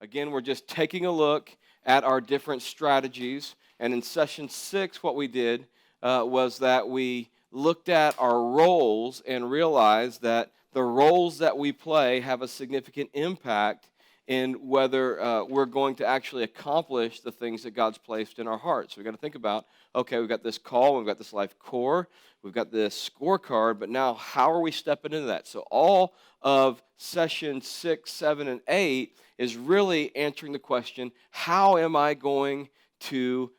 Again, we're just taking a look at our different strategies. And in session 6, what we did was that we looked at our roles and realized that the roles that we play have a significant impact in whether we're going to actually accomplish the things that God's placed in our hearts. So we've got to think about, okay, we've got this call, we've got this life core, we've got this scorecard, but now how are we stepping into that? So all of session 6, 7, and 8 is really answering the question, how am I going to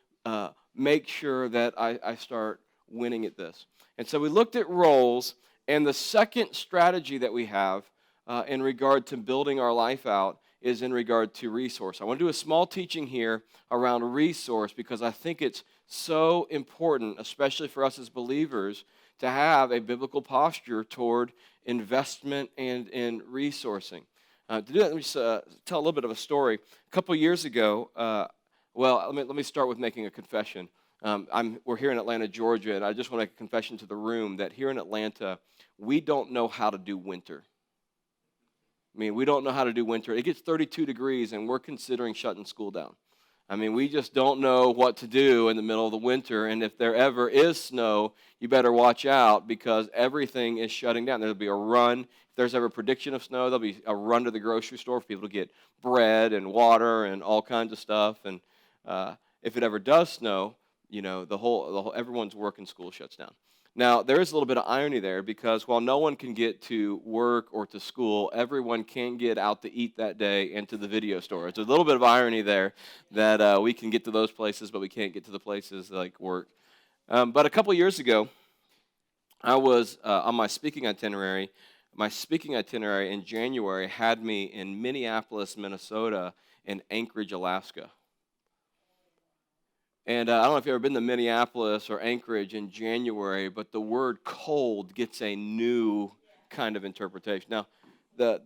make sure that I start winning at this? And so we looked at roles, and the second strategy that we have in regard to building our life out is in regard to resource. I want to do a small teaching here around resource because I think it's so important, especially for us as believers, to have a biblical posture toward investment and in resourcing. To do that, let me just tell a little bit of a story. A couple years ago, let me start with making a confession. We're here in Atlanta, Georgia, and I just want to make a confession to the room that here in Atlanta, we don't know how to do winter. I mean, we don't know how to do winter. It gets 32 degrees, and we're considering shutting school down. I mean, we just don't know what to do in the middle of the winter, and if there ever is snow, you better watch out because everything is shutting down. There'll be a run. If there's ever a prediction of snow, there'll be a run to the grocery store for people to get bread and water and all kinds of stuff. And if it ever does snow, you know, everyone's work and school shuts down. Now, there is a little bit of irony there because while no one can get to work or to school, everyone can get out to eat that day and to the video store. It's a little bit of irony there that we can get to those places, but we can't get to the places like work. But a couple years ago, I was on my speaking itinerary. My speaking itinerary in January had me in Minneapolis, Minnesota, and Anchorage, Alaska. And I don't know if you've ever been to Minneapolis or Anchorage in January, but the word cold gets a new kind of interpretation. Now, the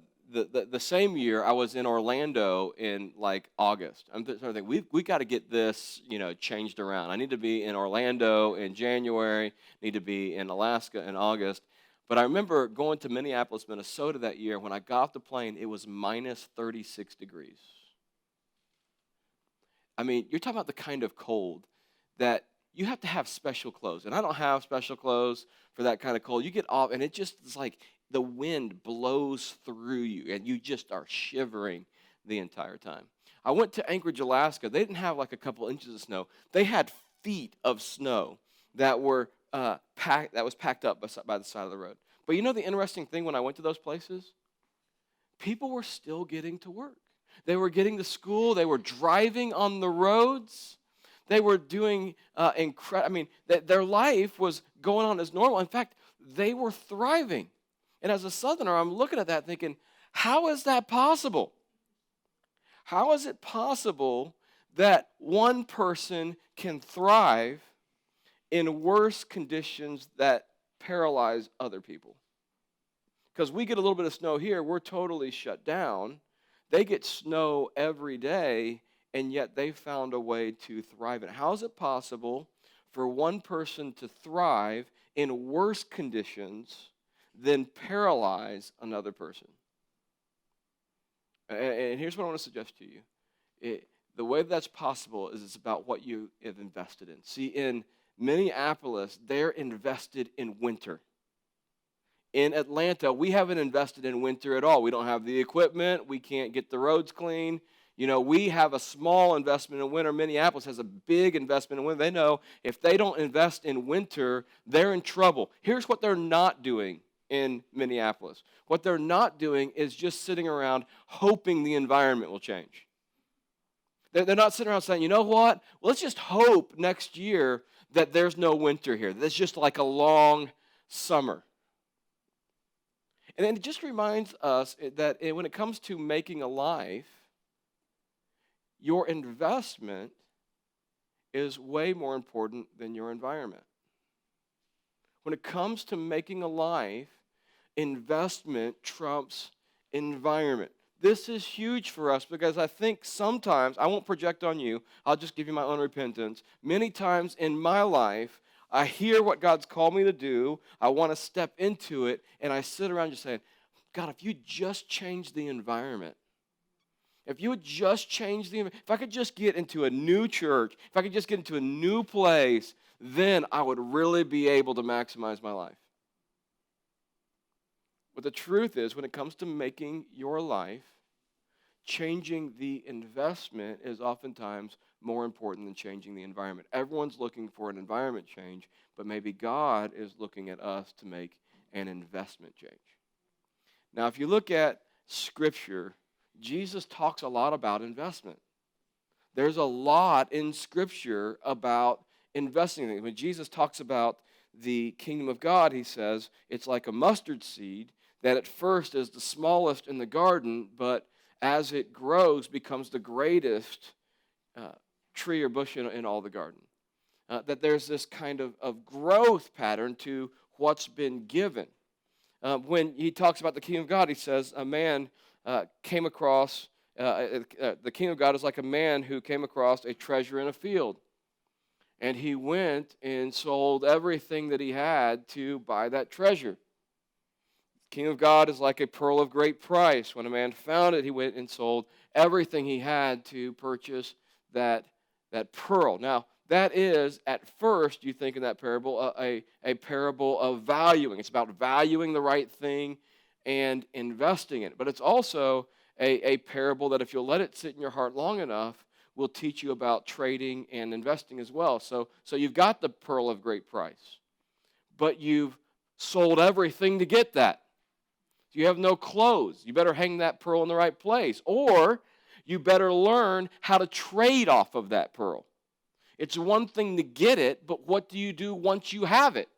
same year, I was in Orlando in like August. I'm sort of thinking, we got to get this, changed around. I need to be in Orlando in January, need to be in Alaska in August. But I remember going to Minneapolis, Minnesota that year. When I got off the plane, it was minus 36 degrees. I mean, you're talking about the kind of cold that you have to have special clothes. And I don't have special clothes for that kind of cold. You get off, and it just is like the wind blows through you, and you just are shivering the entire time. I went to Anchorage, Alaska. They didn't have like a couple inches of snow. They had feet of snow that were packed up by the side of the road. But you know the interesting thing when I went to those places? People were still getting to work. They were getting to school. They were driving on the roads. They were doing their life was going on as normal. In fact, they were thriving. And as a Southerner, I'm looking at that thinking, how is that possible? How is it possible that one person can thrive in worse conditions that paralyze other people? Because we get a little bit of snow here, we're totally shut down. They get snow every day, and yet they found a way to thrive. And how is it possible for one person to thrive in worse conditions than paralyze another person? And here's what I want to suggest to you. The way that's possible is it's about what you have invested in. See, in Minneapolis, they're invested in winter. In Atlanta, we haven't invested in winter at all. We don't have the equipment. We can't get the roads clean. We have a small investment in winter. Minneapolis has a big investment in winter. They know if they don't invest in winter, they're in trouble. Here's what they're not doing in Minneapolis. What they're not doing is just sitting around hoping the environment will change. They're not sitting around saying, you know what? Well, let's just hope next year that there's no winter here. That's just like a long summer. And it just reminds us that when it comes to making a life, your investment is way more important than your environment. When it comes to making a life, investment trumps environment. This is huge for us because I think sometimes, I won't project on you, I'll just give you my own repentance. Many times in my life, I hear what God's called me to do. I want to step into it, and I sit around just saying, God, if you just change the environment, If you would just change if I could just get into a new church, if I could just get into a new place, then I would really be able to maximize my life. But the truth is, when it comes to making your life, changing the investment is oftentimes more important than changing the environment. Everyone's looking for an environment change, but maybe God is looking at us to make an investment change. Now, if you look at Scripture, Jesus talks a lot about investment. There's a lot in Scripture about investing. When Jesus talks about the kingdom of God, he says it's like a mustard seed that at first is the smallest in the garden, but as it grows becomes the greatest tree or bush in all the garden. That there's this kind of growth pattern to what's been given. When he talks about the kingdom of God, he says a man came across, the kingdom of God is like a man who came across a treasure in a field. And he went and sold everything that he had to buy that treasure. The kingdom of God is like a pearl of great price. When a man found it, he went and sold everything he had to purchase that pearl. Now, that is, at first, you think in that parable, a parable of valuing. It's about valuing the right thing and investing in it. But it's also a parable that if you'll let it sit in your heart long enough, will teach you about trading and investing as well. So you've got the pearl of great price, but you've sold everything to get that. You have no clothes. You better hang that pearl in the right place. Or you better learn how to trade off of that pearl. It's one thing to get it, but what do you do once you have it?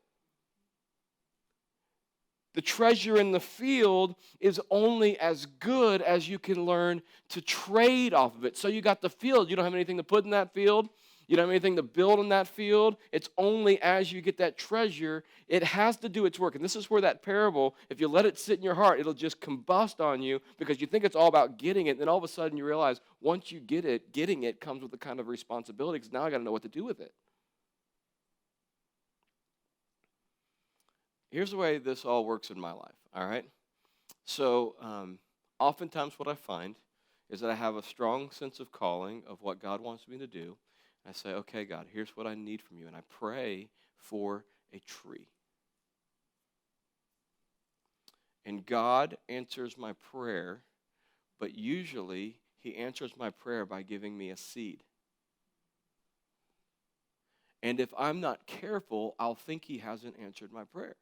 The treasure in the field is only as good as you can learn to trade off of it. So you got the field. You don't have anything to put in that field. You don't have anything to build in that field. It's only as you get that treasure, it has to do its work. And this is where that parable, if you let it sit in your heart, it'll just combust on you because you think it's all about getting it. And then all of a sudden you realize once you get it, getting it comes with a kind of responsibility because now I got to know what to do with it. Here's the way this all works in my life, all right? So oftentimes what I find is that I have a strong sense of calling of what God wants me to do. I say, okay, God, here's what I need from you. And I pray for a tree. And God answers my prayer, but usually he answers my prayer by giving me a seed. And if I'm not careful, I'll think he hasn't answered my prayer.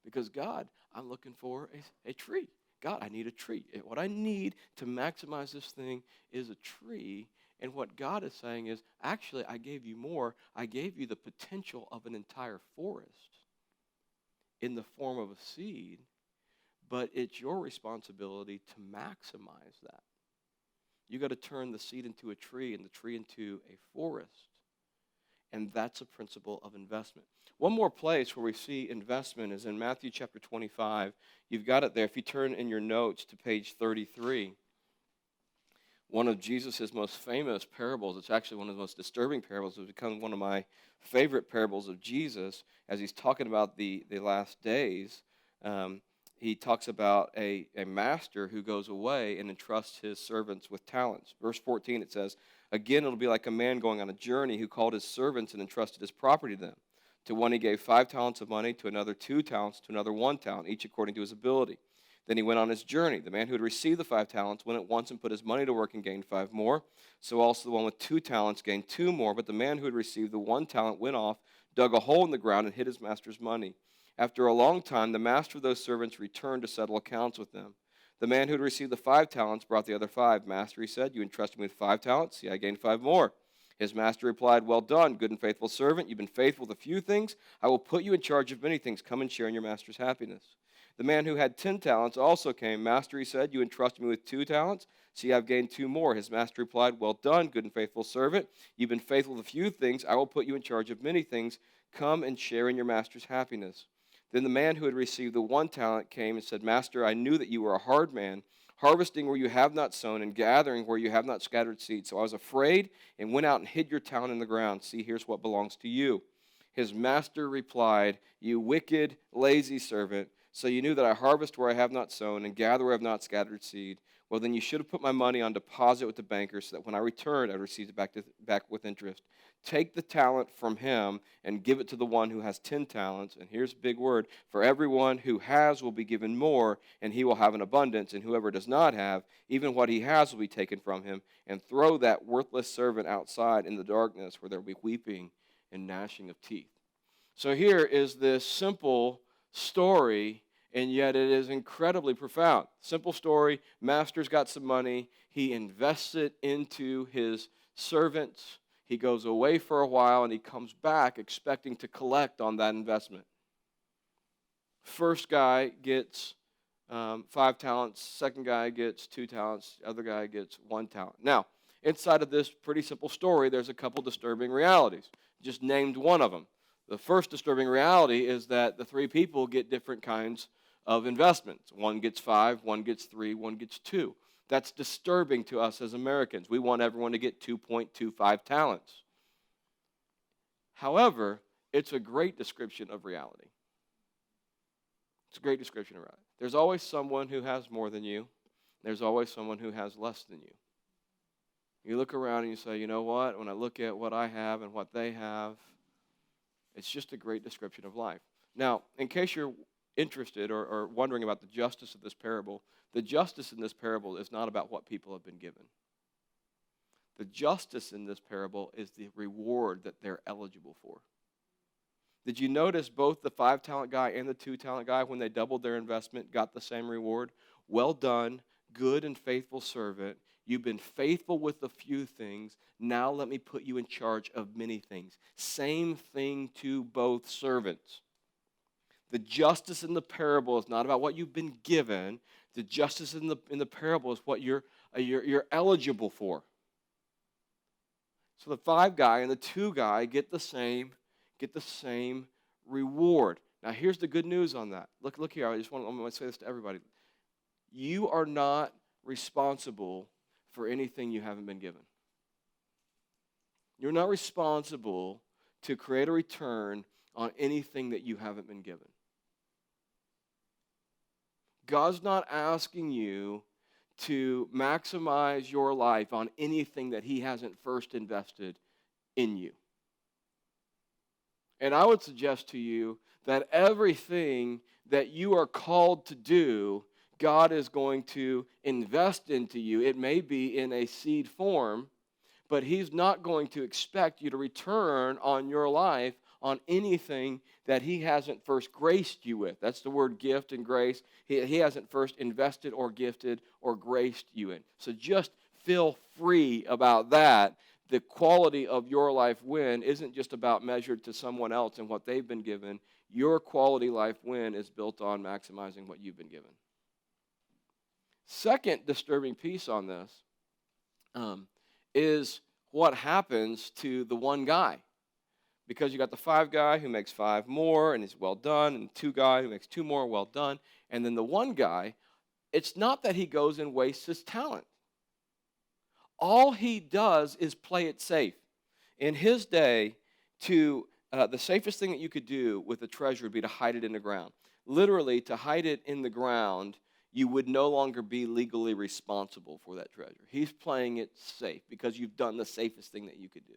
Because God, I'm looking for a tree. God, I need a tree. What I need to maximize this thing is a tree. And what God is saying is, actually, I gave you more. I gave you the potential of an entire forest in the form of a seed, but it's your responsibility to maximize that. You got to turn the seed into a tree and the tree into a forest. And that's a principle of investment. One more place where we see investment is in Matthew chapter 25. You've got it there. If you turn in your notes to page 33, one of Jesus' most famous parables, it's actually one of the most disturbing parables. It's become one of my favorite parables of Jesus as he's talking about the last days. He talks about a master who goes away and entrusts his servants with talents. Verse 14, it says, again, it'll be like a man going on a journey who called his servants and entrusted his property to them. To one he gave 5 talents of money, to another 2 talents, to another 1 talent, each according to his ability. Then he went on his journey. The man who had received the 5 talents went at once and put his money to work and gained 5 more. So also the one with 2 talents gained 2 more. But the man who had received the 1 talent went off, dug a hole in the ground, and hid his master's money. After a long time, the master of those servants returned to settle accounts with them. The man who had received the 5 talents brought the other 5. Master, he said, you entrusted me with 5 talents. See, I gained 5 more. His master replied, well done, good and faithful servant. You've been faithful with a few things. I will put you in charge of many things. Come and share in your master's happiness. The man who had 10 talents also came. Master, he said, you entrusted me with 2 talents. See, I've gained 2 more. His master replied, well done, good and faithful servant. You've been faithful with a few things. I will put you in charge of many things. Come and share in your master's happiness. Then the man who had received the 1 talent came and said, Master, I knew that you were a hard man, harvesting where you have not sown and gathering where you have not scattered seed. So I was afraid and went out and hid your talent in the ground. See, here's what belongs to you. His master replied, you wicked, lazy servant. So you knew that I harvest where I have not sown and gather where I have not scattered seed. Well, then you should have put my money on deposit with the banker so that when I returned, I'd receive it back with interest. Take the talent from him and give it to the one who has 10 talents. And here's a big word. For everyone who has will be given more, and he will have an abundance. And whoever does not have, even what he has will be taken from him. And throw that worthless servant outside in the darkness where there will be weeping and gnashing of teeth. So here is this simple story, and yet it is incredibly profound. Simple story. Master's got some money. He invests it into his servants. He goes away for a while, and he comes back expecting to collect on that investment. First guy gets 5 talents. Second guy gets 2 talents. The other guy gets 1 talent. Now, inside of this pretty simple story, there's a couple disturbing realities. Just named one of them. The first disturbing reality is that the 3 people get different kinds of investments. One gets 5, one gets 3, one gets 2. That's disturbing to us as Americans. We want everyone to get 2.25 talents. However, it's a great description of reality. It's a great description of reality. There's always someone who has more than you. There's always someone who has less than you. You look around and you say, you know what? When I look at what I have and what they have, it's just a great description of life. Now, in case you're interested or wondering about the justice of this parable, the justice in this parable is not about what people have been given. The justice in this parable is the reward that they're eligible for. Did you notice both the 5-talent guy and the 2-talent guy, when they doubled their investment, got the same reward? Well done, good and faithful servant. You've been faithful with a few things. Now let me put you in charge of many things. Same thing to both servants. The justice in the parable is not about what you've been given. The justice in the parable is what you're eligible for. So the 5 guy and the 2 guy get the same reward. Now here's the good news on that. Look here. I'm going to say this to everybody. You are not responsible for anything you haven't been given. You're not responsible to create a return on anything that you haven't been given. God's not asking you to maximize your life on anything that he hasn't first invested in you. And I would suggest to you that everything that you are called to do, God is going to invest into you. It may be in a seed form, but he's not going to expect you to return on your life on anything that he hasn't first graced you with. That's the word gift and grace. He hasn't first invested or gifted or graced you in. So just feel free about that. The quality of your life win isn't just about measured to someone else and what they've been given. Your quality life win is built on maximizing what you've been given. Second disturbing piece on this is what happens to the 1 guy. Because you got the 5 guy who makes 5 more and is well done, and 2 guy who makes 2 more, well done. And then the 1 guy, it's not that he goes and wastes his talent. All he does is play it safe. In his day, the safest thing that you could do with a treasure would be to hide it in the ground. Literally, to hide it in the ground, you would no longer be legally responsible for that treasure. He's playing it safe because you've done the safest thing that you could do.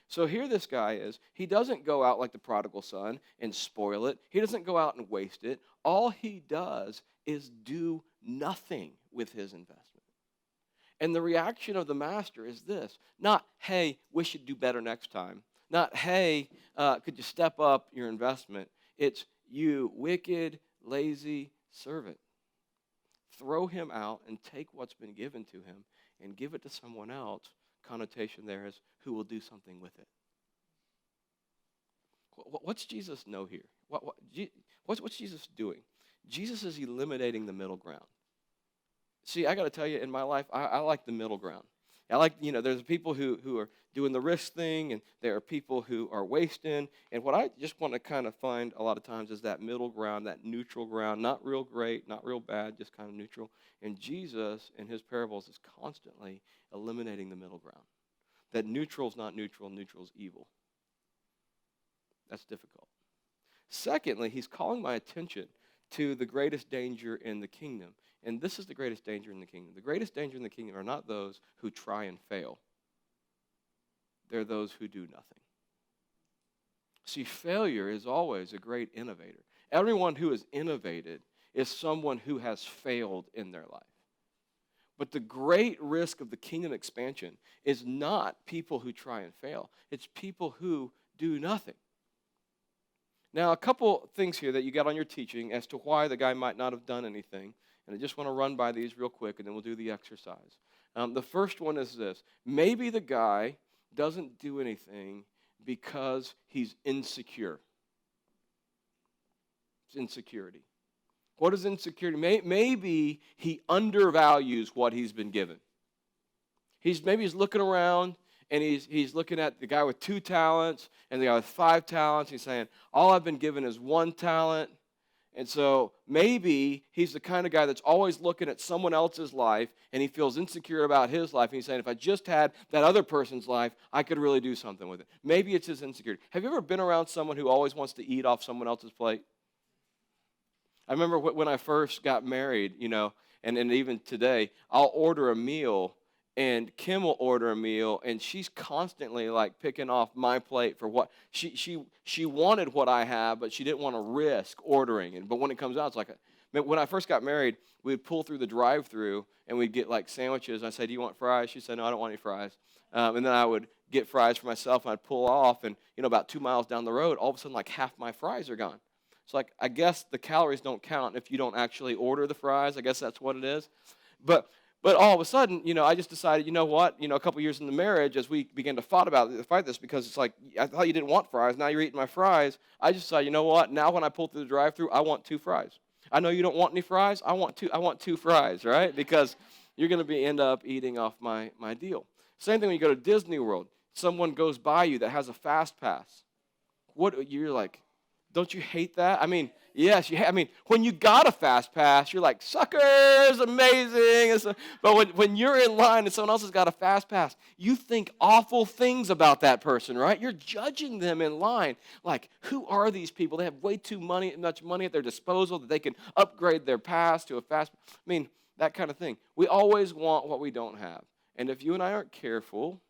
So here this guy is. He doesn't go out like the prodigal son and spoil it. He doesn't go out and waste it. All he does is do nothing with his investment. And the reaction of the master is this. Not, hey, we should do better next time. Not, hey, could you step up your investment? It's, you wicked, lazy servant. Throw him out and take what's been given to him and give it to someone else. Connotation there is who will do something with it. What's Jesus know here? What's Jesus doing? Jesus is eliminating the middle ground. See, I got to tell you, in my life, I like the middle ground. I like, there's people who are doing the risk thing, and there are people who are wasting. And what I just want to kind of find a lot of times is that middle ground, that neutral ground, not real great, not real bad, just kind of neutral. And Jesus, in his parables, is constantly eliminating the middle ground. That neutral is not neutral, neutral is evil. That's difficult. Secondly, he's calling my attention to the greatest danger in the kingdom. And this is the greatest danger in the kingdom. The greatest danger in the kingdom are not those who try and fail. They're those who do nothing. See, failure is always a great innovator. Everyone who has innovated is someone who has failed in their life. But the great risk of the kingdom expansion is not people who try and fail. It's people who do nothing. Now, a couple things here that you got on your teaching as to why the guy might not have done anything. And I just want to run by these real quick, and then we'll do the exercise. The first one is this. Maybe the guy doesn't do anything because he's insecure. It's insecurity. What is insecurity? Maybe he undervalues what he's been given. Maybe he's looking around, and he's looking at the guy with 2 talents and the guy with 5 talents. He's saying, all I've been given is 1 talent. And so maybe he's the kind of guy that's always looking at someone else's life, and he feels insecure about his life. And he's saying, if I just had that other person's life, I could really do something with it. Maybe it's his insecurity. Have you ever been around someone who always wants to eat off someone else's plate? I remember when I first got married, and even today, I'll order a meal, and Kim will order a meal, and she's constantly like picking off my plate for what she wanted what I have, but she didn't want to risk ordering. But when it comes out, it's like when I first got married, we'd pull through the drive-through and we'd get like sandwiches. I said, "Do you want fries?" She said, "No, I don't want any fries." And then I would get fries for myself, and I'd pull off, and about 2 miles down the road, all of a sudden like half my fries are gone. It's like, I guess the calories don't count if you don't actually order the fries. I guess that's what it is. But all of a sudden, I just decided, you know what? A couple years in the marriage, as we began to fight this, because it's like, I thought you didn't want fries. Now you're eating my fries. I just decided, you know what? Now when I pull through the drive-thru, I want 2 fries. I know you don't want any fries. I want 2 fries, right? Because you're going to end up eating off my deal. Same thing when you go to Disney World. Someone goes by you that has a fast pass. You're like, don't you hate that? I mean, yes. When you got a fast pass, you're like, suckers, amazing. But when you're in line and someone else has got a fast pass, you think awful things about that person, right? You're judging them in line. Like, who are these people? They have way too much money at their disposal that they can upgrade their pass to a fast. That kind of thing. We always want what we don't have. And if you and I aren't careful,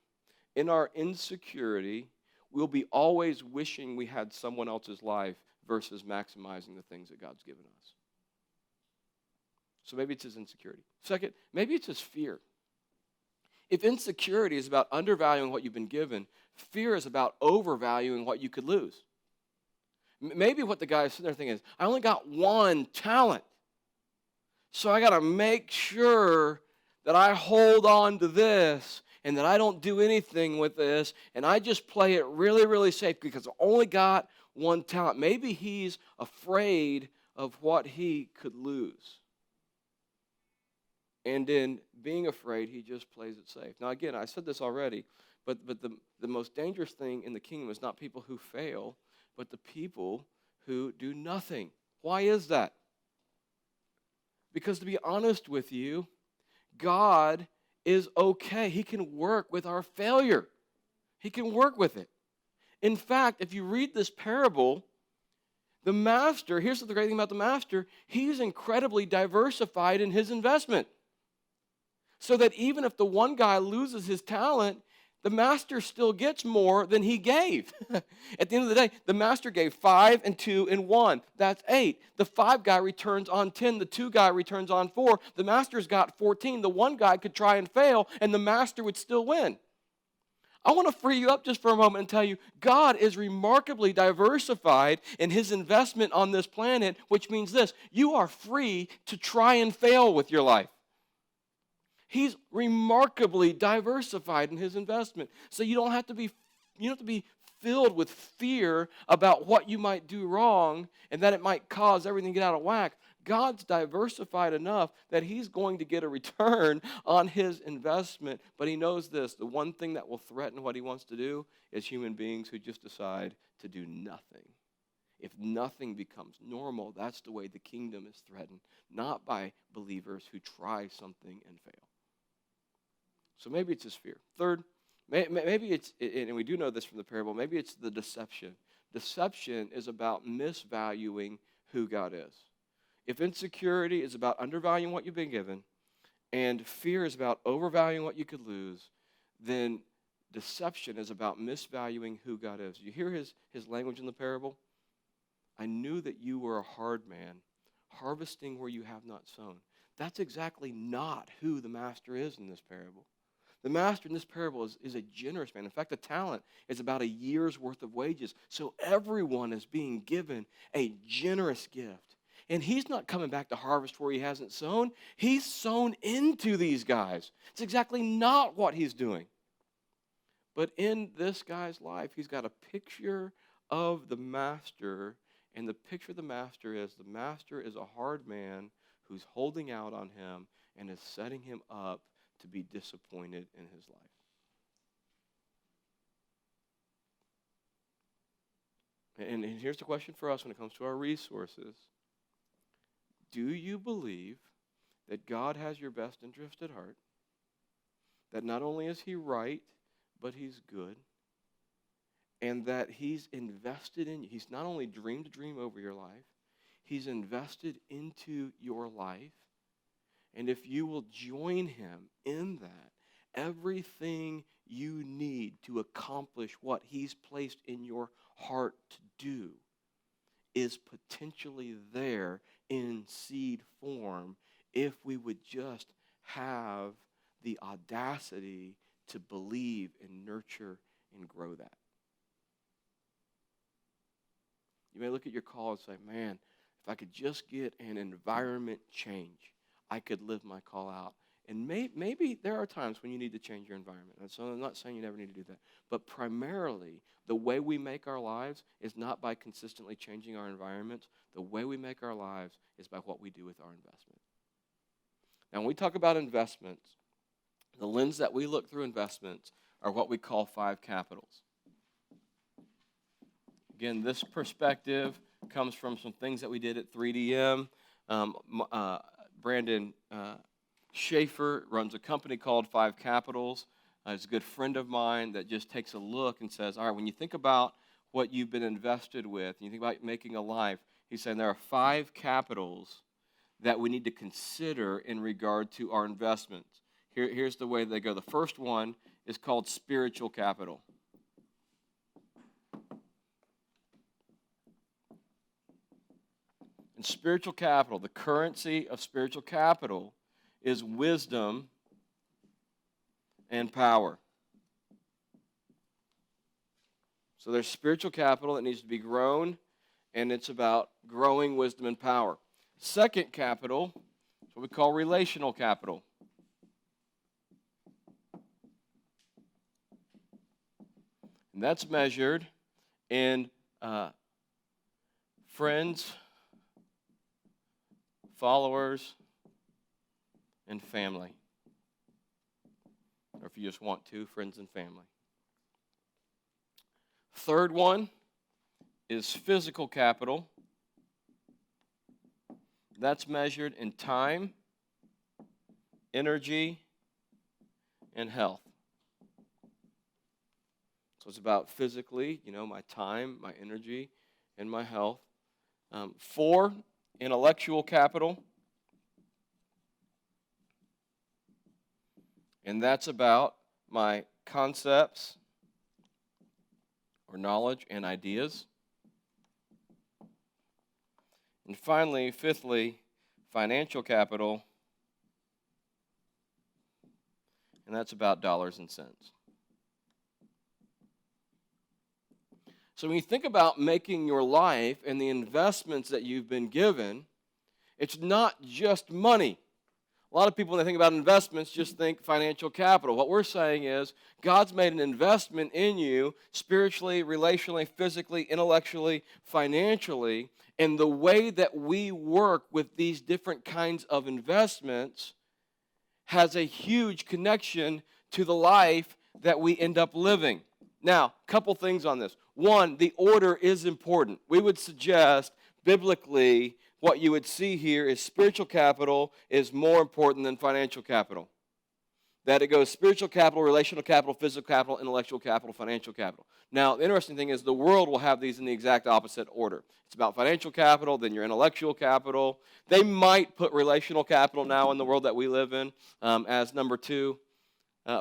in our insecurity, we'll be always wishing we had someone else's life versus maximizing the things that God's given us. So maybe it's his insecurity. Second, maybe it's his fear. If insecurity is about undervaluing what you've been given, fear is about overvaluing what you could lose. Maybe what the guy is sitting there thinking is, I only got 1 talent, so I got to make sure that I hold on to this and that I don't do anything with this, and I just play it really, really safe because I only got 1 talent. Maybe he's afraid of what he could lose. And in being afraid, he just plays it safe. Now, again, I said this already, but the most dangerous thing in the kingdom is not people who fail, but the people who do nothing. Why is that? Because to be honest with you, God is okay. He can work with our failure. He can work with it. In fact, if you read this parable, the master, here's the great thing about the master, he's incredibly diversified in his investment. So that even if the one guy loses his talent, the master still gets more than he gave. At the end of the day, the master gave 5 and 2 and 1. That's 8. The 5 guy returns on 10. The 2 guy returns on 4. The master's got 14. The 1 guy could try and fail, and the master would still win. I want to free you up just for a moment and tell you, God is remarkably diversified in his investment on this planet, which means this: you are free to try and fail with your life. He's remarkably diversified in his investment. So you don't have to be filled with fear about what you might do wrong and that it might cause everything to get out of whack. God's diversified enough that he's going to get a return on his investment. But he knows this: the one thing that will threaten what he wants to do is human beings who just decide to do nothing. If nothing becomes normal, that's the way the kingdom is threatened, not by believers who try something and fail. So maybe it's his fear. Third, maybe it's, and we do know this from the parable, maybe it's the deception. Deception is about misvaluing who God is. If insecurity is about undervaluing what you've been given, and fear is about overvaluing what you could lose, then deception is about misvaluing who God is. You hear his language in the parable? I knew that you were a hard man, harvesting where you have not sown. That's exactly not who the master is in this parable. The master in this parable is a generous man. In fact, the talent is about a year's worth of wages. So everyone is being given a generous gift. And he's not coming back to harvest where he hasn't sown. He's sown into these guys. It's exactly not what he's doing. But in this guy's life, he's got a picture of the master. And the picture of the master is a hard man who's holding out on him and is setting him up to be disappointed in his life. And here's the question for us when it comes to our resources. Do you believe that God has your best interest at heart? That not only is he right, but he's good? And that he's invested in you. He's not only dreamed a dream over your life, he's invested into your life. And if you will join him in that, everything you need to accomplish what he's placed in your heart to do is potentially there in seed form if we would just have the audacity to believe and nurture and grow that. You may look at your call and say, man, if I could just get an environment change, I could live my call out. And maybe there are times when you need to change your environment. And so I'm not saying you never need to do that. But primarily, the way we make our lives is not by consistently changing our environments. The way we make our lives is by what we do with our investment. Now, when we talk about investments, the lens that we look through investments are what we call 5 capitals. Again, this perspective comes from some things that we did at 3DM. Brandon Schaefer runs a company called 5 Capitals. He's a good friend of mine that just takes a look and says, all right, when you think about what you've been invested with, and you think about making a life, he's saying there are 5 capitals that we need to consider in regard to our investments. Here's the way they go. The first one is called spiritual capital. And spiritual capital, the currency of spiritual capital, is wisdom and power. So there's spiritual capital that needs to be grown, and it's about growing wisdom and power. Second capital is what we call relational capital. And that's measured in friends, followers, and family. Or if you just want to, friends and family. Third one is physical capital. That's measured in time, energy, and health. So it's about physically, my time, my energy, and my health. 4, intellectual capital. And that's about my concepts or knowledge and ideas. And finally, 5thly, financial capital. And that's about dollars and cents. So when you think about making your life and the investments that you've been given, it's not just money. A lot of people, when they think about investments, just think financial capital. What we're saying is God's made an investment in you spiritually, relationally, physically, intellectually, financially, and the way that we work with these different kinds of investments has a huge connection to the life that we end up living. Now, a couple things on this. One, the order is important. We would suggest, biblically, what you would see here is spiritual capital is more important than financial capital. that it goes spiritual capital, relational capital, physical capital, intellectual capital, financial capital. Now, the interesting thing is the world will have these in the exact opposite order. It's about financial capital, then your intellectual capital. They might put relational capital now in the world that we live in as number 2,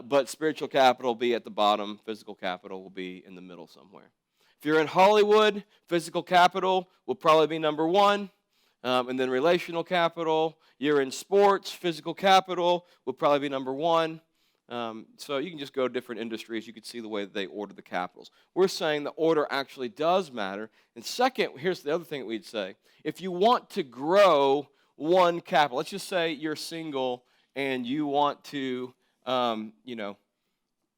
but spiritual capital will be at the bottom. Physical capital will be in the middle somewhere. If you're in Hollywood, physical capital will probably be number 1. And then relational capital. You're in sports, physical capital will probably be number 1. So you can just go to different industries. You can see the way that they order the capitals. We're saying the order actually does matter. And second, here's the other thing that we'd say. If you want to grow one capital, let's just say you're single and you want to,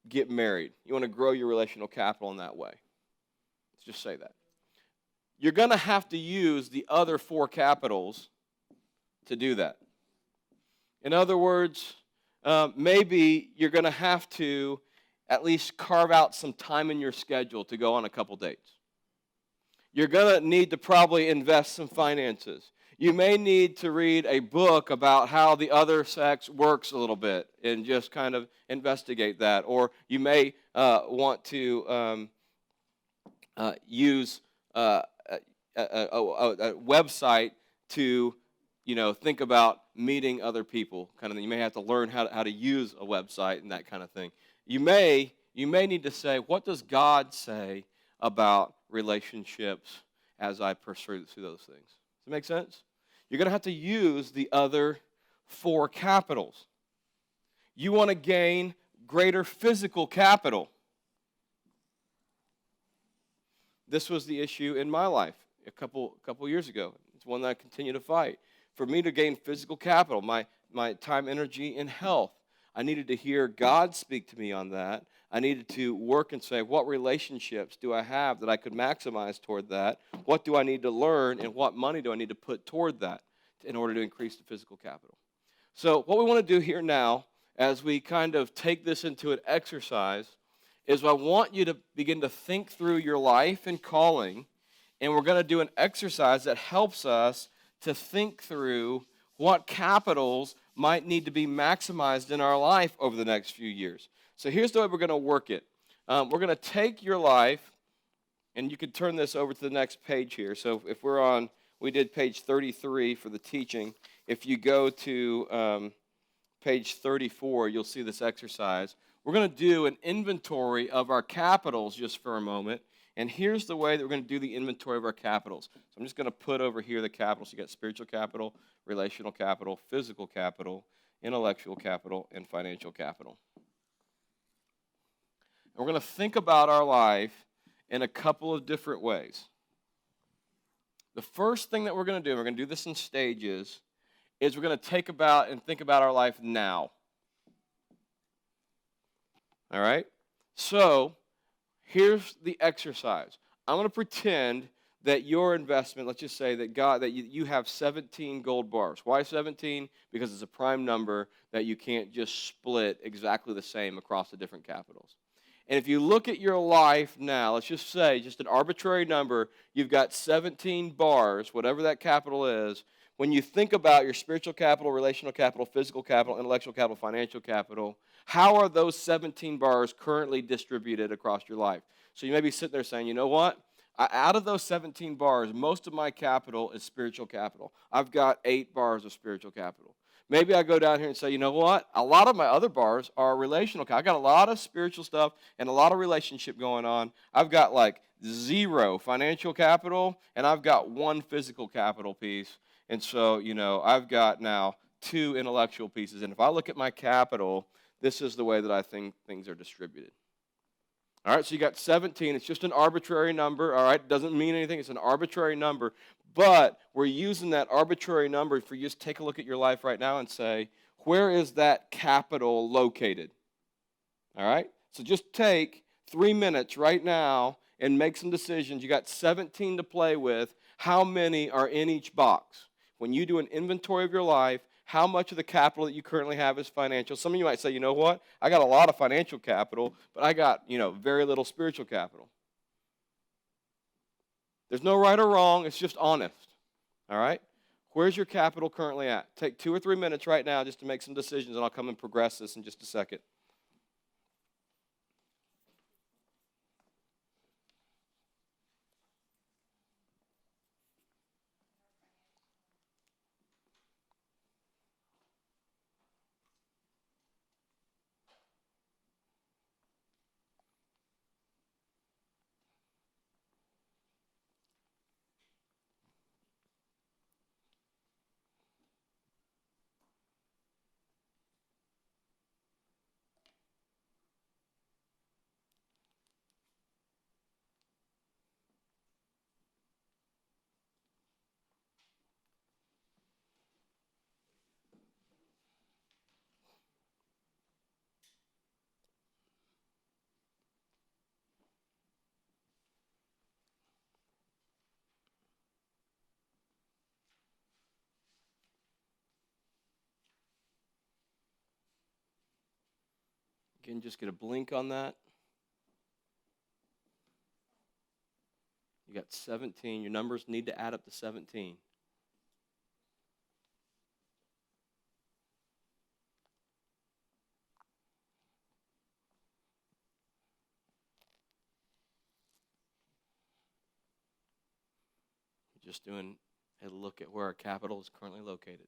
get married. You want to grow your relational capital in that way. Let's just say that. You're going to have to use the other 4 capitals to do that. In other words, maybe you're going to have to at least carve out some time in your schedule to go on a couple dates. You're going to need to probably invest some finances. You may need to read a book about how the other sex works a little bit and just kind of investigate that. Or you may want to use a website to, think about meeting other people, kind of thing. You may have to learn how to use a website and that kind of thing. You may need to say, what does God say about relationships as I pursue through those things? Does that make sense? You're going to have to use the other 4 capitals. You want to gain greater physical capital. This was the issue in my life a couple years ago. It's one that I continue to fight. For me to gain physical capital, my time, energy, and health, I needed to hear God speak to me on that. I needed to work and say, what relationships do I have that I could maximize toward that? What do I need to learn, and what money do I need to put toward that in order to increase the physical capital? So what we want to do here now, as we kind of take this into an exercise, is I want you to begin to think through your life and calling, and we're going to do an exercise that helps us to think through what capitals might need to be maximized in our life over the next few years. So here's the way we're going to work it. We're going to take your life, and you can turn this over to the next page here. So if we did page 33 for the teaching. If you go to page 34, you'll see this exercise. We're going to do an inventory of our capitals just for a moment. And here's the way that we're going to do the inventory of our capitals. So I'm just going to put over here the capitals. You got spiritual capital, relational capital, physical capital, intellectual capital, and financial capital. And we're going to think about our life in a couple of different ways. The first thing that we're going to do, and we're going to do this in stages, is we're going to think about our life now. All right? So, here's the exercise. I'm going to pretend that your investment, let's just say that you have 17 gold bars. Why 17? Because it's a prime number that you can't just split exactly the same across the different capitals. And if you look at your life now, let's just say, just an arbitrary number, you've got 17 bars, whatever that capital is. When you think about your spiritual capital, relational capital, physical capital, intellectual capital, financial capital, how are those 17 bars currently distributed across your life? So you may be sitting there saying, you know what? Out of those 17 bars, most of my capital is spiritual capital. I've got 8 bars of spiritual capital. Maybe I go down here and say, you know what? A lot of my other bars are relational. I got a lot of spiritual stuff and a lot of relationship going on. I've got like 0 financial capital, and I've got 1 physical capital piece. And so, I've got now 2 intellectual pieces. And if I look at my capital, this is the way that I think things are distributed. All right, so you got 17. It's just an arbitrary number, all right? It doesn't mean anything. It's an arbitrary number. But we're using that arbitrary number for you to take a look at your life right now and say, where is that capital located? All right? So just take 3 minutes right now and make some decisions. You got 17 to play with. How many are in each box? When you do an inventory of your life, how much of the capital that you currently have is financial? Some of you might say, you know what? I got a lot of financial capital, but I got, very little spiritual capital. There's no right or wrong. It's just honest. All right? Where's your capital currently at? Take 2 or 3 minutes right now just to make some decisions, and I'll come and progress this in just a second. Again, just get a blink on that. You got 17. Your numbers need to add up to 17. Just doing a look at where our capital is currently located.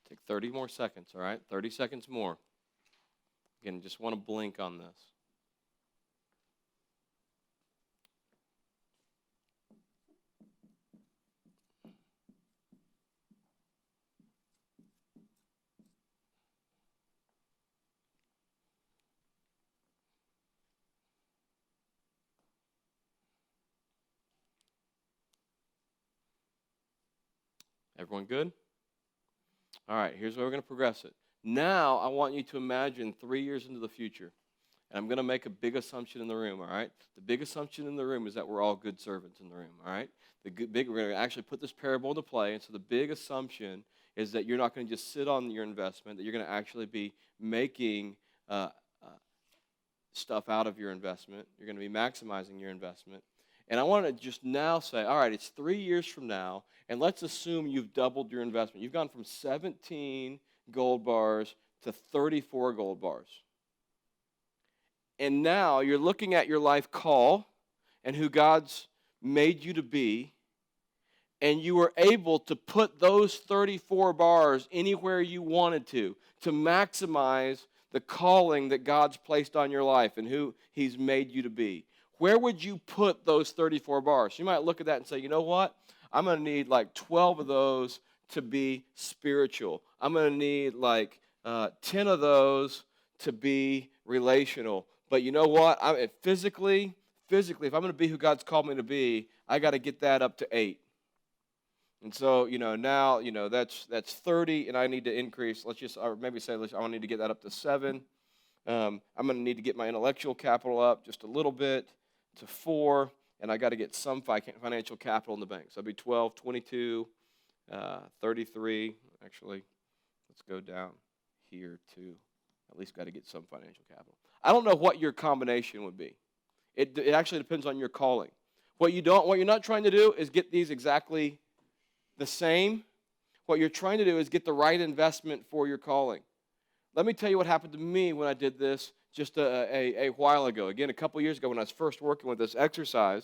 Take 30 more seconds, all right? 30 seconds more. Again, just want to blink on this. Everyone good? All right, here's where we're going to progress it. Now, I want you to imagine 3 years into the future. And I'm going to make a big assumption in the room, all right? The big assumption in the room is that we're all good servants in the room, all right? We're going to actually put this parable into play. And so the big assumption is that you're not going to just sit on your investment, that you're going to actually be making stuff out of your investment. You're going to be maximizing your investment. And I want to just now say, all right, it's 3 years from now, and let's assume you've doubled your investment. You've gone from 17 gold bars to 34 gold bars. And now you're looking at your life call and who God's made you to be, and you were able to put those 34 bars anywhere you wanted to maximize the calling that God's placed on your life and who He's made you to be. Where would you put those 34 bars? You might look at that and say, you know what? I'm going to need like 12 of those to be spiritual. I'm going to need like 10 of those to be relational. But you know what? Physically, if I'm going to be who God's called me to be, I got to get that up to 8. And so, now, that's 30, and I need to increase. Or maybe say, I need to get that up to 7. I'm going to need to get my intellectual capital up just a little bit to 4, and I got to get some financial capital in the bank. So it'll be 12, 22, 33. Actually, let's go down here to at least got to get some financial capital. I don't know what your combination would be. It actually depends on your calling. What you're not trying to do is get these exactly the same. What you're trying to do is get the right investment for your calling. Let me tell you what happened to me when I did this just a while ago. Again, a couple years ago when I was first working with this exercise,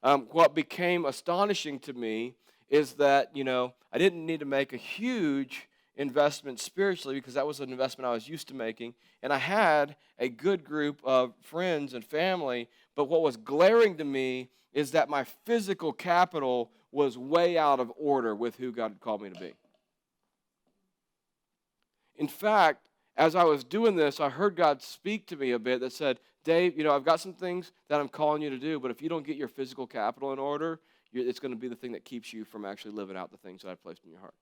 what became astonishing to me is that, I didn't need to make a huge investment spiritually because that was an investment I was used to making. And I had a good group of friends and family, but what was glaring to me is that my physical capital was way out of order with who God had called me to be. In fact, as I was doing this, I heard God speak to me a bit that said, Dave, I've got some things that I'm calling you to do, but if you don't get your physical capital in order, it's going to be the thing that keeps you from actually living out the things that I placed in your heart.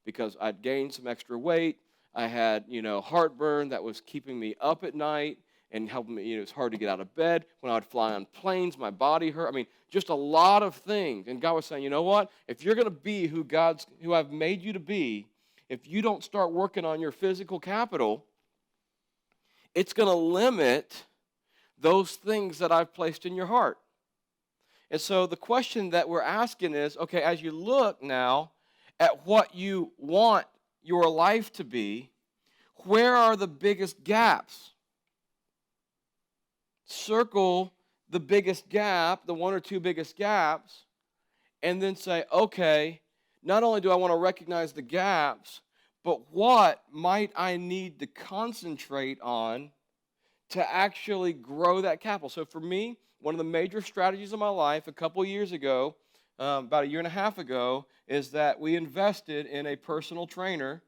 Because I'd gained some extra weight. I had, heartburn that was keeping me up at night and helping me. It was hard to get out of bed. When I would fly on planes, my body hurt. I mean, just a lot of things. And God was saying, you know what? If you're going to be who I've made you to be, if you don't start working on your physical capital, it's going to limit those things that I've placed in your heart. And so the question that we're asking is, okay, as you look now at what you want your life to be, where are the biggest gaps? Circle the biggest gap, the one or two biggest gaps, and then say, okay, not only do I want to recognize the gaps, but what might I need to concentrate on to actually grow that capital? So for me, one of the major strategies of my life a couple years ago, about a year and a half ago, is that we invested in a personal trainer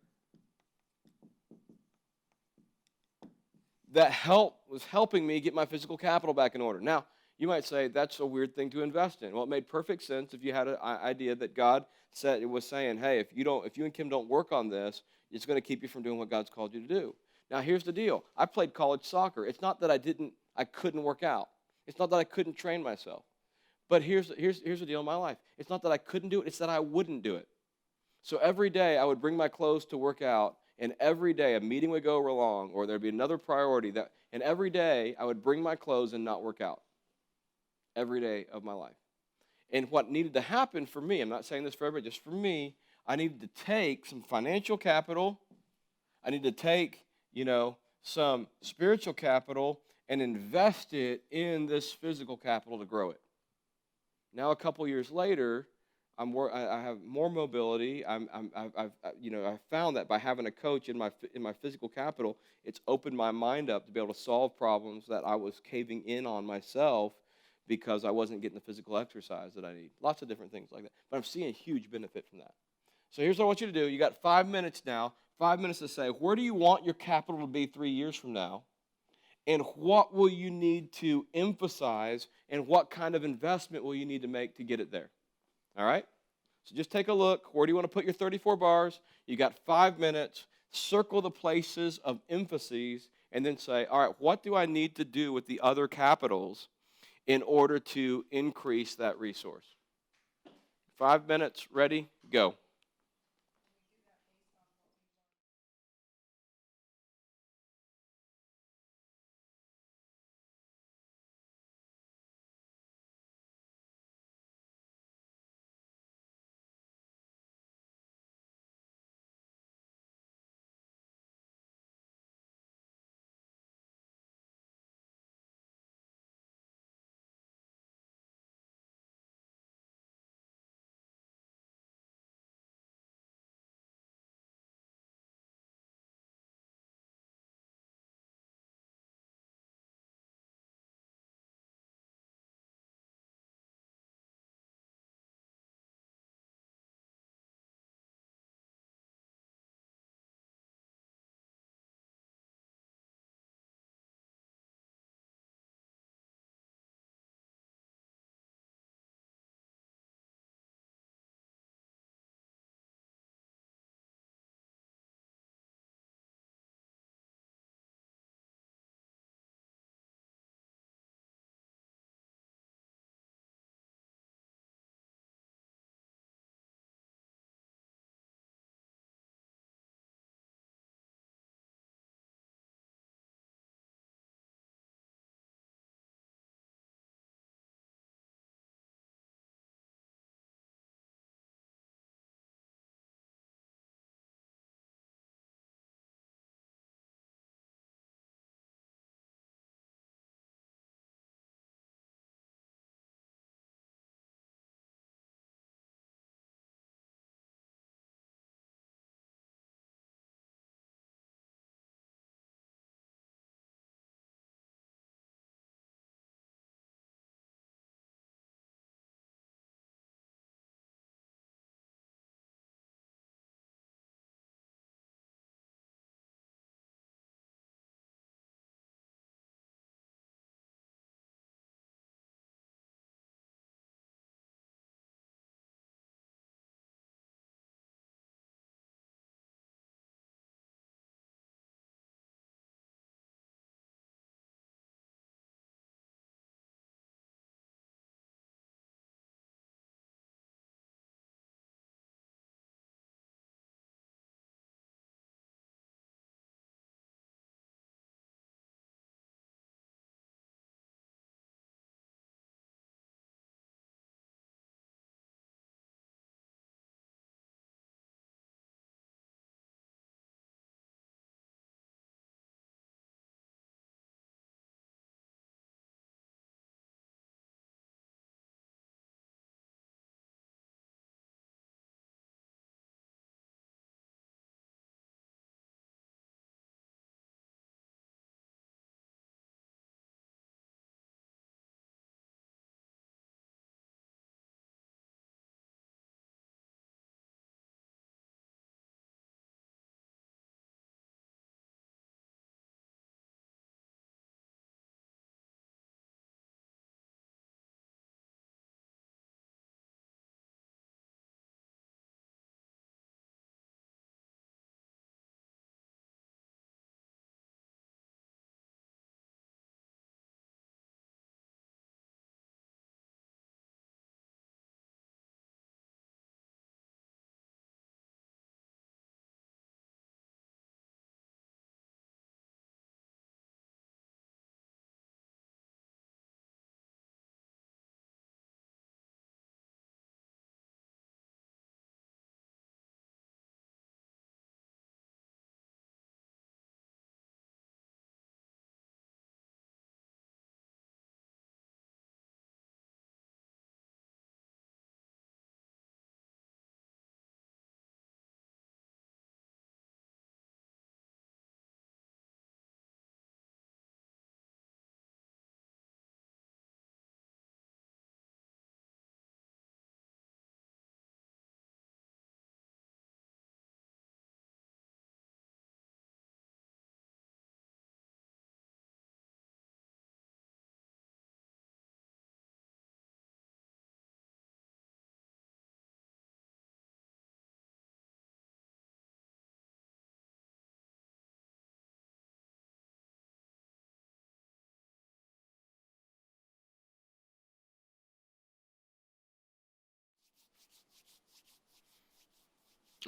that was helping me get my physical capital back in order. Now, you might say that's a weird thing to invest in. Well, it made perfect sense if you had an idea that God was saying, hey, if you and Kim don't work on this, it's going to keep you from doing what God's called you to do. Now, here's the deal. I played college soccer. It's not that I couldn't work out. It's not that I couldn't train myself. But here's the deal in my life. It's not that I couldn't do it. It's that I wouldn't do it. So every day I would bring my clothes to work out, and every day a meeting would go along, or there'd be another priority and every day I would bring my clothes and not work out. Every day of my life. And what needed to happen for me, I'm not saying this for everybody, just for me, I needed to take some financial capital, I needed to take, some spiritual capital and invest it in this physical capital to grow it. Now, a couple years later, I have more mobility. I've found that by having a coach in my physical capital, it's opened my mind up to be able to solve problems that I was caving in on myself because I wasn't getting the physical exercise that I need. Lots of different things like that. But I'm seeing a huge benefit from that. So here's what I want you to do. You got 5 minutes now. 5 minutes to say, where do you want your capital to be 3 years from now? And what will you need to emphasize, and what kind of investment will you need to make to get it there? All right? So just take a look. Where do you want to put your 34 bars? You got 5 minutes. Circle the places of emphases, and then say, all right, what do I need to do with the other capitals in order to increase that resource? 5 minutes, ready, go.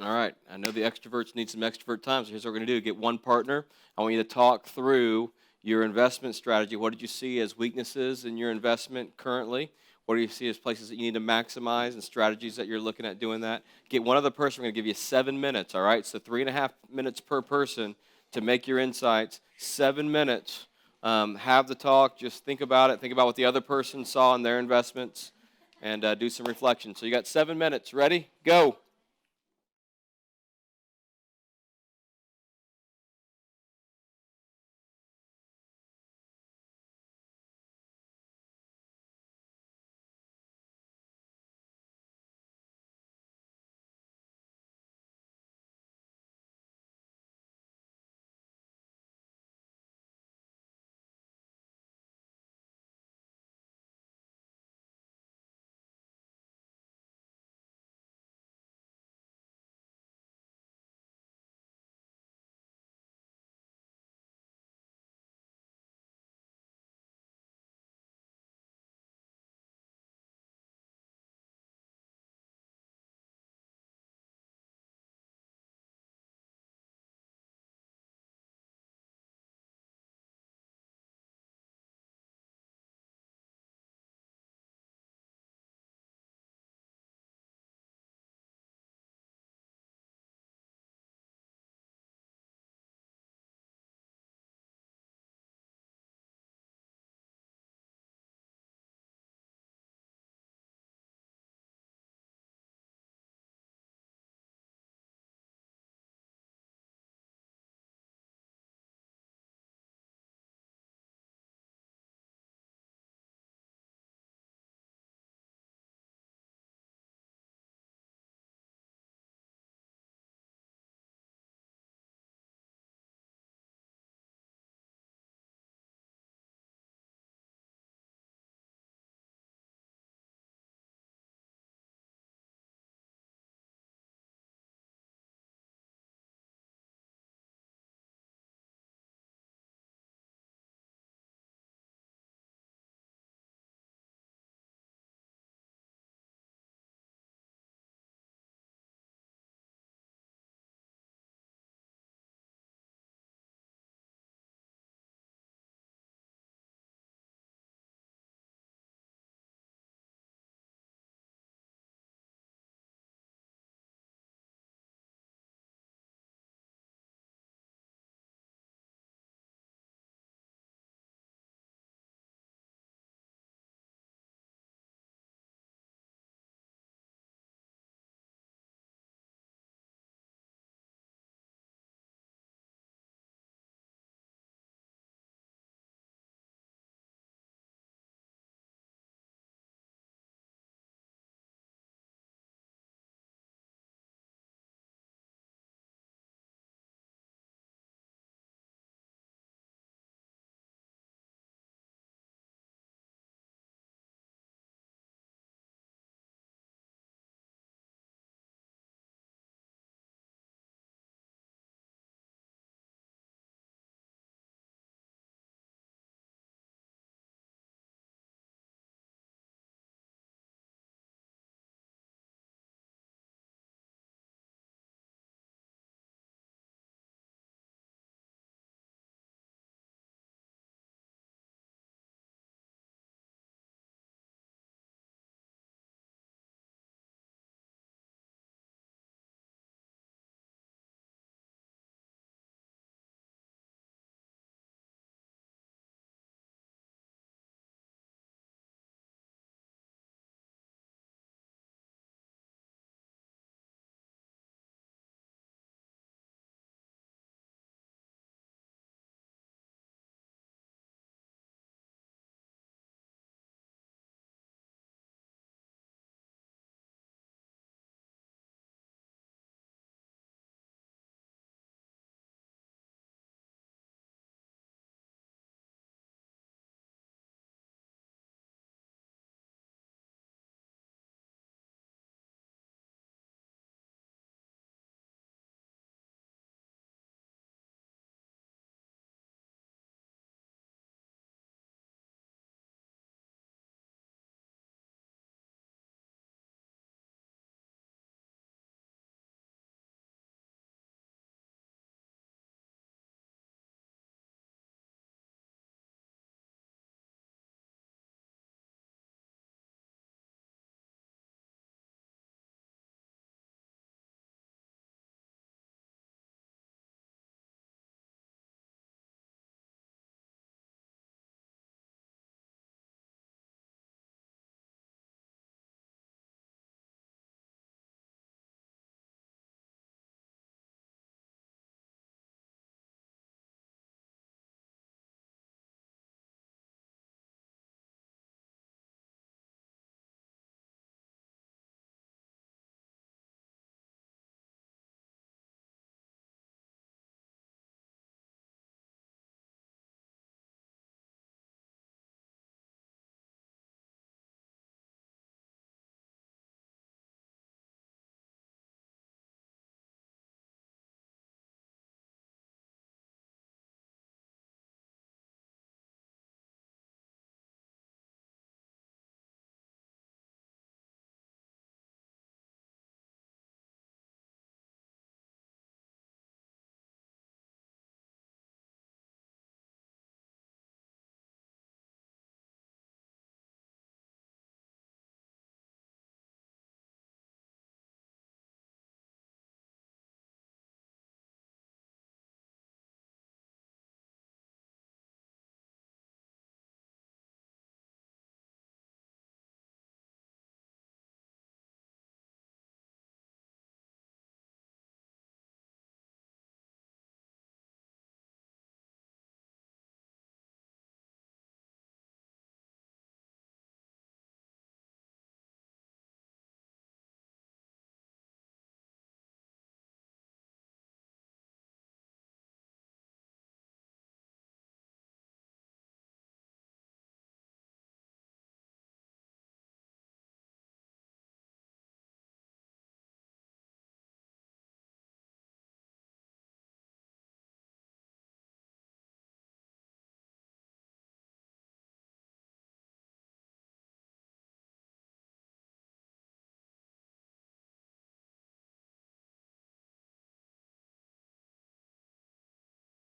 All right. I know the extroverts need some extrovert time, so here's what we're going to do. Get one partner. I want you to talk through your investment strategy. What did you see as weaknesses in your investment currently? What do you see as places that you need to maximize and strategies that you're looking at doing that? Get one other person. We're going to give you 7 minutes, all right? So 3.5 minutes per person to make your insights. 7 minutes. Have the talk. Just think about it. Think about what the other person saw in their investments and do some reflection. So you got 7 minutes. Ready? Go.